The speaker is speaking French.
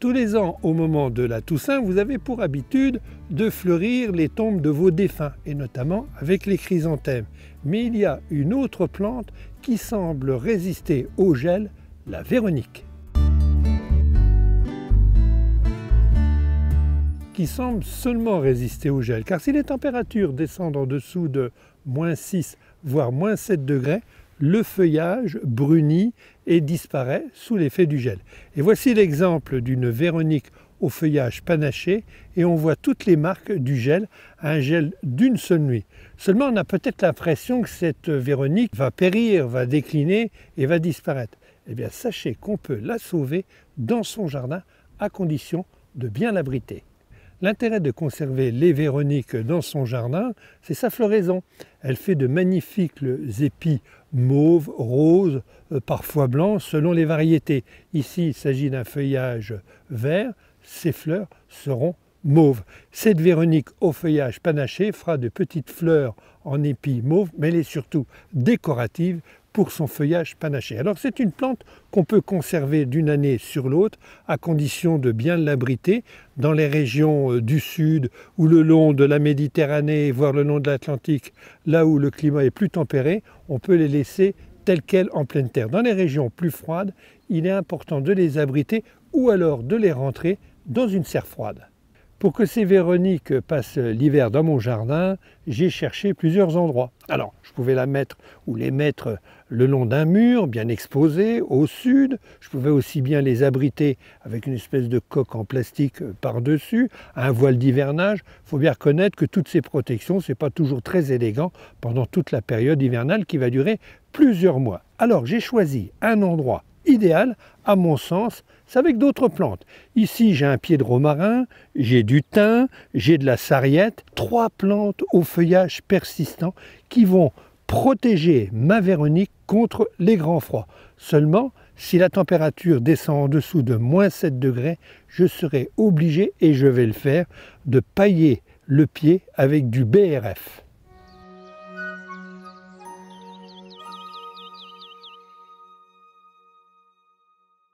Tous les ans, au moment de la Toussaint, vous avez pour habitude de fleurir les tombes de vos défunts, et notamment avec les chrysanthèmes. Mais il y a une autre plante qui semble résister au gel, la véronique. Qui semble seulement résister au gel, car si les températures descendent en dessous de -6 voire -7 degrés, le feuillage brunit et disparaît sous l'effet du gel. Et voici l'exemple d'une véronique au feuillage panaché et on voit toutes les marques du gel, un gel d'une seule nuit. Seulement on a peut-être l'impression que cette véronique va périr, va décliner et va disparaître. Eh bien sachez qu'on peut la sauver dans son jardin à condition de bien l'abriter. L'intérêt de conserver les véroniques dans son jardin, c'est sa floraison. Elle fait de magnifiques épis mauves, roses, parfois blancs, selon les variétés. Ici, il s'agit d'un feuillage vert, ses fleurs seront mauves. Cette véronique au feuillage panaché fera de petites fleurs en épis mauves, mais elle est surtout décorative pour son feuillage panaché. Alors c'est une plante qu'on peut conserver d'une année sur l'autre à condition de bien l'abriter dans les régions du sud ou le long de la Méditerranée, voire le long de l'Atlantique, là où le climat est plus tempéré, on peut les laisser telles quelles en pleine terre. Dans les régions plus froides, il est important de les abriter ou alors de les rentrer dans une serre froide. Pour que ces véroniques passent l'hiver dans mon jardin, j'ai cherché plusieurs endroits. Alors, je pouvais la mettre ou les mettre le long d'un mur, bien exposé, au sud. Je pouvais aussi bien les abriter avec une espèce de coque en plastique par-dessus, un voile d'hivernage. Il faut bien reconnaître que toutes ces protections, ce n'est pas toujours très élégant pendant toute la période hivernale qui va durer plusieurs mois. Alors, j'ai choisi un endroit idéal, à mon sens, c'est avec d'autres plantes. Ici, j'ai un pied de romarin, j'ai du thym, j'ai de la sarriette, 3 plantes au feuillage persistant qui vont protéger ma véronique contre les grands froids. Seulement, si la température descend en dessous de -7 degrés, je serai obligé, et je vais le faire, de pailler le pied avec du BRF.